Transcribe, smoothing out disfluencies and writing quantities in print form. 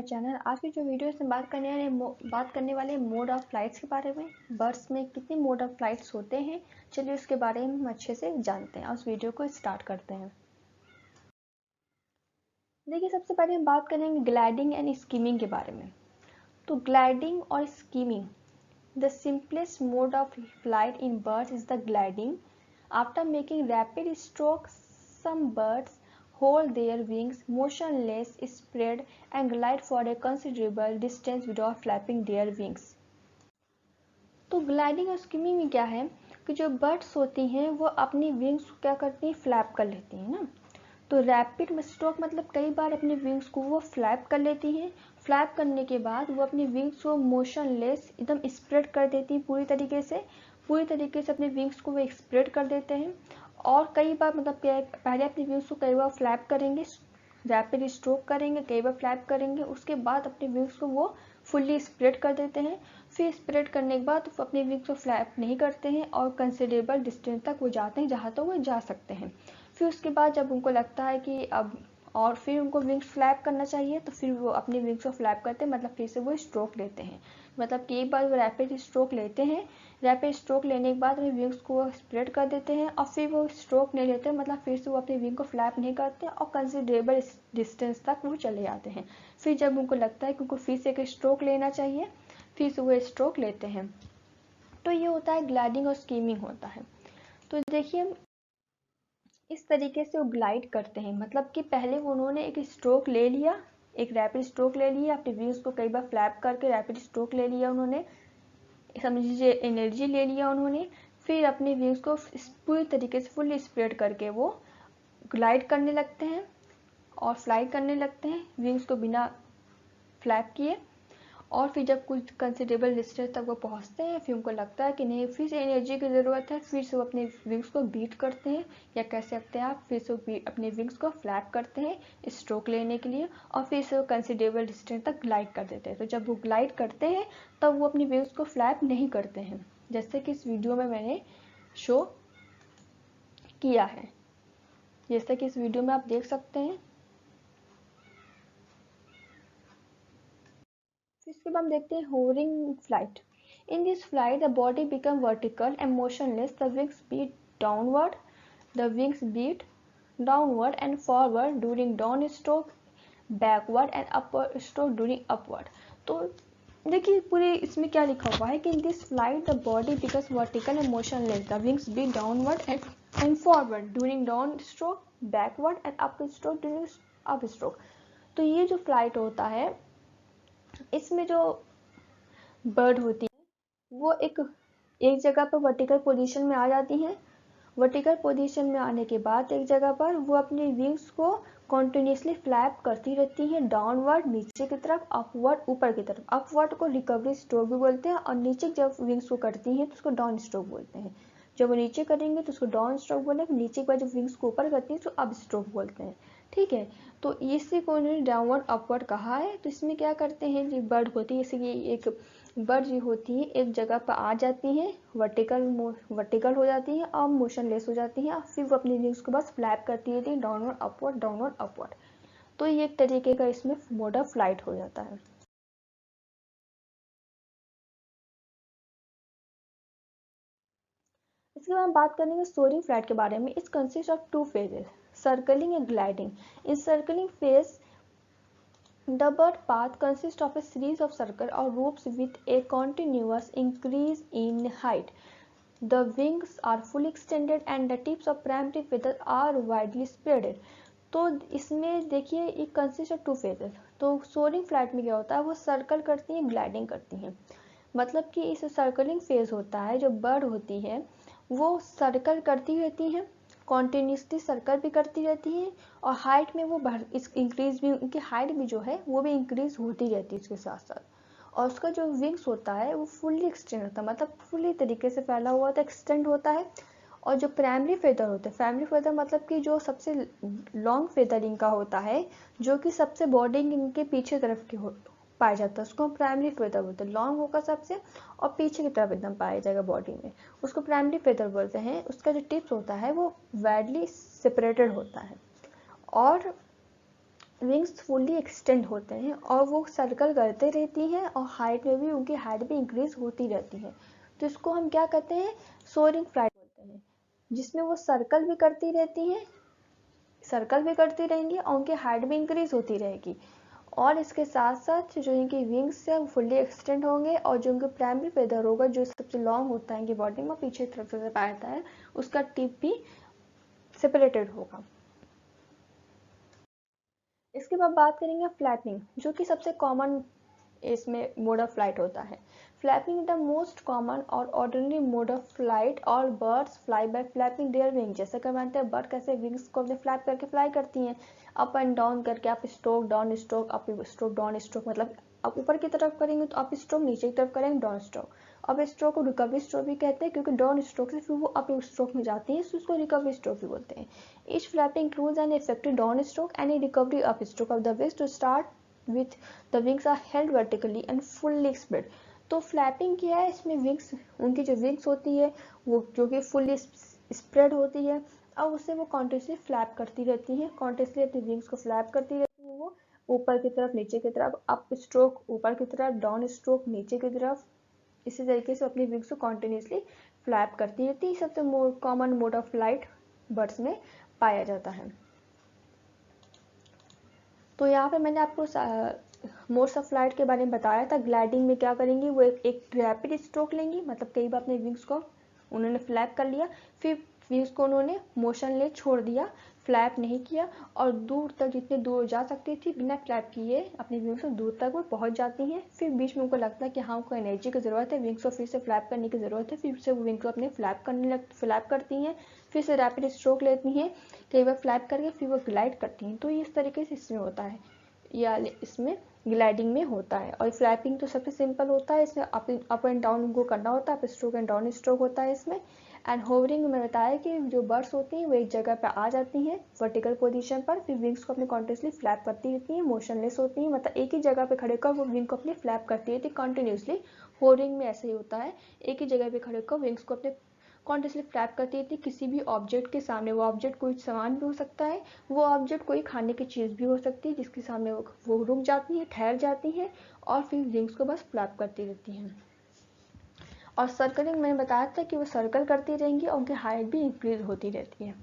My channel. आज की जो वीडियो से बात करने वाले मोड ऑफ फ्लाइट्स के बारे में। बर्ड्स में कितने मोड ऑफ फ्लाइट्स होते हैं, चलिए उसके बारे में हम अच्छे से जानते हैं और उस वीडियो को स्टार्ट करते हैं। देखिए, सबसे पहले हम बात करेंगे ग्लाइडिंग एंड स्कीमिंग के बारे में। तो ग्लाइडिंग और skimming, the simplest mode of flight in birds is the gliding. After making rapid stroke, some birds hold their wings motionless, spread, and glide for a considerable distance without flapping their wings. तो gliding और skimming में क्या है कि जो birds होती हैं वो अपनी विंग्स को क्या करती हैं, फ्लैप कर लेती हैं ना। तो रैपिड स्ट्रोक मतलब कई बार अपने विंग्स को वो फ्लैप कर लेती हैं। फ्लैप करने के बाद वो अपनी विंग्स को मोशनलेस एकदम स्प्रेड कर देती हैं पूरी तरीके से अपने विंग्स को वो स्प्रेड कर देते हैं। और कई बार मतलब पहले अपनी विंग्स को कई बार फ्लैप करेंगे, रैपिड स्ट्रोक करेंगे, कई बार फ्लैप करेंगे, उसके बाद अपने विंग्स को वो फुल्ली स्प्रेड कर देते हैं। फिर स्प्रेड करने के बाद अपने विंग्स को फ्लैप नहीं करते हैं और कंसिडरेबल डिस्टेंस तक वो जाते हैं जहाँ तक वो जा सकते हैं। फिर उसके बाद जब उनको लगता है कि अब और फिर उनको विंग्स फ्लैप करना चाहिए तो फिर वो अपने विंग्स को फ्लैप करते हैं, मतलब फिर से वो स्ट्रोक लेते हैं। मतलब कि एक बार वो रैपिड स्ट्रोक लेते हैं, रैपिड स्ट्रोक लेने के बाद अपने विंग्स को वो स्प्रेड कर देते हैं और फिर वो स्ट्रोक नहीं लेते, मतलब फिर से वो अपने विंग को फ्लैप नहीं करते और कंसिडरेबल डिस्टेंस तक वो चले जाते हैं। फिर जब उनको लगता है कि उनको फिर से एक स्ट्रोक लेना चाहिए, फिर से वो स्ट्रोक लेते हैं। तो ये होता है ग्लाइडिंग और स्कीमिंग होता है। तो देखिए, इस तरीके से वो ग्लाइड करते हैं, मतलब कि पहले उन्होंने एक स्ट्रोक ले लिया, एक रैपिड स्ट्रोक ले लिया, अपने विंग्स को कई बार फ्लैप करके रैपिड स्ट्रोक ले लिया उन्होंने, समझ लीजिए एनर्जी ले लिया उन्होंने। फिर अपने विंग्स को पूरी तरीके से फुल्ली स्प्रेड करके वो ग्लाइड करने लगते हैं और फ्लाई करने लगते हैं विंग्स को बिना फ्लैप किए। और फिर जब कुछ कंसिडरेबल डिस्टेंस तक वो पहुंचते हैं, फिर उनको लगता है कि नहीं फिर से एनर्जी की ज़रूरत है, फिर से वो अपने विंग्स को बीट करते हैं, या कह सकते हैं आप फिर से अपने विंग्स को फ्लैप करते हैं स्ट्रोक लेने के लिए, और फिर से वो कंसिडरेबल डिस्टेंस तक ग्लाइड कर देते हैं। तो जब वो ग्लाइड करते हैं तब वो अपनी विंग्स को फ्लैप नहीं करते हैं, जैसे कि इस वीडियो में मैंने शो किया है, जैसे कि इस वीडियो में आप देख सकते हैं। इसके बाद हम देखते हैं hovering flight. In this flight the body become vertical and motionless, the wings beat downward, and forward during down stroke, backward and upward stroke during upward. तो देखिए पूरे इसमें क्या लिखा हुआ है कि in this flight the body becomes vertical and motionless, the wings beat downward and forward during down stroke, backward and up stroke during up stroke. तो ये जो फ्लाइट होता है, इसमें जो बर्ड होती है वो एक जगह पर वर्टिकल पोजीशन में आ जाती हैं। वर्टिकल पोजीशन में आने के बाद एक जगह पर वो अपने विंग्स को कॉन्टिन्यूसली फ्लैप करती रहती हैं, डाउनवर्ड नीचे की तरफ, अपवर्ड ऊपर की तरफ। अपवर्ड को रिकवरी स्ट्रोक भी बोलते हैं और नीचे जब विंग्स को करती हैं तो उसको डाउन स्ट्रोक बोलते हैं। जब वो नीचे करेंगे तो उसको डाउन स्ट्रोक बोलेंगे, नीचे के बाद जब विंग्स को ऊपर करती हैं तो अप स्ट्रोक बोलते हैं। ठीक है, तो इसी को उन्होंने डाउनवर्ड अपवर्ड कहा है। तो इसमें क्या करते हैं, जो बर्ड होती है, जैसे कि एक बर्ड जो होती है एक जगह पर आ जाती हैं, वर्टिकल हो जाती है और मोशनलेस हो जाती है, फिर वो अपनी विंग्स को बस फ्लैप करती रहती है डाउनवर्ड अपवर्ड। तो ये एक तरीके का इसमें मोड ऑफ फ्लाइट हो जाता है। इसके बाद हम बात करेंगे सोअरिंग फ्लाइट के बारे में। It's consist of two phases, circling and gliding. In circling phase the bird path consists of a series of circles or loops with a continuous increase in height. The wings are fully extended and the tips of primary feathers are widely spreaded. तो इसमें देखिए एक consist of two phases. तो सोअरिंग flight में क्या होता है, वो सर्कल करती हैं, ग्लाइडिंग करती हैं। मतलब कि इस सर्कलिंग फेज होता है, जो बर्ड होती है वो सर्कल करती रहती हैं, कॉन्टिन्यूसली सर्कल भी करती रहती हैं, और हाइट में वो इंक्रीज भी, उनकी हाइट भी जो है वो भी इंक्रीज होती रहती है उसके साथ साथ। और उसका जो विंग्स होता है वो फुल्ली एक्सटेंड होता है, मतलब फुल्ली तरीके से फैला हुआ होता है, एक्सटेंड होता है। और जो प्राइमरी फेदर होते हैं, प्राइमरी फेदर मतलब कि जो सबसे लॉन्ग फेदर इनका होता है, जो कि सबसे बॉडी इनके पीछे तरफ की पाया जाता है, उसको हम प्राइमरी फेदर बोलते हैं। लॉन्ग होगा सबसे और पीछे की तरफ एकदम पाया जाएगा बॉडी में, उसको प्राइमरी फेदर बोलते हैं। उसका जो टिप्स होता है वो वाइडली सेपरेटेड होता है। और विंग्स फुल्ली एक्सटेंड होते हैं और वो सर्कल करते रहती हैं और हाइट में भी उनकी हाइट भी इंक्रीज होती रहती है। तो इसको हम क्या कहते हैं, सोअरिंग फ्लाइट बोलते हैं, जिसमें वो सर्कल भी करती रहती हैं, सर्कल भी करती रहेंगी और उनकी हाइट भी इंक्रीज होती रहेगी। और इसके साथ साथ जो इनकी विंग्स है वो फुल्ली एक्सटेंड होंगे और जो उनके प्राइमरी फेदर होगा जो सबसे लॉन्ग होता है इनकी बॉडी में, पीछे तरफ से पाता है, उसका टिप भी सेपरेटेड होगा। इसके बाद बात करेंगे फ्लैपिंग, जो कि सबसे कॉमन इसमें मोड ऑफ फ्लाइट होता है। Flapping is the most common और ordinary mode of flight. All birds fly by flapping their wing. जैसे कि मानते हैं बर्ड कैसे विंग्स को अपने फ्लैप करके फ्लाई करती हैं, अप एंड डाउन करके, up stroke down stroke, up stroke down stroke, मतलब आप ऊपर की तरफ करेंगे तो अप स्ट्रोक, नीचे की तरफ करेंगे डाउन स्ट्रोक। अप स्ट्रोक को रिकवरी स्ट्रोक भी कहते हैं क्योंकि डाउन स्ट्रोक से फिर वो अप स्ट्रोक में जाती है, उसको रिकवरी स्ट्रोक भी बोलते हैं। Each flapping includes an effective down stroke and a recovery up stroke of the wings to start with the wings are held vertically and fully spread। तो फ्लैपिंग क्या है, इसमें विंग्स, उनकी जो विंग्स होती है वो जो कि फुल्ली स्प्रेड होती है और उससे वो कॉन्टिन्यूसली फ्लैप करती रहती हैं, कॉन्टिन्यूसली अपनी विंग्स को फ्लैप करती रहती हैं, वो ऊपर की तरफ, नीचे की तरफ, अप स्ट्रोक ऊपर की तरफ, डाउन स्ट्रोक नीचे की तरफ, इसी तरीके से अपनी विंग्स को कॉन्टिन्यूसली फ्लैप करती रहती है। सबसे common mode of flight birds में पाया जाता है। तो यहाँ पे मैंने आपको मोड्स ऑफ फ्लाइट के बारे में बताया था। ग्लाइडिंग में क्या करेंगी, वो एक रैपिड स्ट्रोक लेंगी, मतलब कई बार अपने विंग्स को उन्होंने फ्लैप कर लिया, फिर विंग्स को उन्होंने मोशन ले छोड़ दिया, फ्लैप नहीं किया और दूर तक, जितने दूर जा सकती थी बिना फ्लैप किए अपनी विंग्स से दूर तक वो पहुंच जाती हैं। फिर बीच में उनको लगता है कि हाँ उनको एनर्जी की ज़रूरत है, विंग्स को फिर से फ्लैप करने की ज़रूरत है, फिर से वो विंग्स को अपने फ्लैप करती हैं, फिर से रैपिड स्ट्रोक लेती हैं, कई बार फ्लैप करके फिर वो ग्लाइड करती हैं। तो इस तरीके से इसमें होता है, या इसमें ग्लाइडिंग में होता है। और फ्लैपिंग तो सबसे सिंपल होता है, इसमें अप एंड डाउन उनको करना होता है, up stroke and down stroke होता है इसमें। एंड होवरिंग में बताया कि जो बर्ड्स होती हैं वो एक जगह पर आ जाती हैं वर्टिकल पोजीशन पर, फिर विंग्स को अपने कॉन्टिन्यूसली फ्लैप करती रहती हैं, मोशनलेस होती हैं, मतलब एक ही जगह पे खड़े होकर वो विंग को अपने फ्लैप करती रहती है कंटिन्यूसली। होवरिंग में ऐसे ही होता है, एक ही जगह पे खड़े होकर विंग्स को अपने कॉन्टिन्यूसली फ्लैप करती रहती है किसी भी ऑब्जेक्ट के सामने। वो ऑब्जेक्ट कोई सामान भी हो सकता है, वो ऑब्जेक्ट कोई खाने की चीज़ भी हो सकती है, जिसके सामने वो रुक जाती हैं, ठहर जाती हैं और फिर विंग्स को बस फ्लैप करती रहती हैं। और सर्कलिंग मैंने बताया था कि वो सर्कल करती रहेंगी और उनकी हाइट भी इंक्रीज होती रहती है।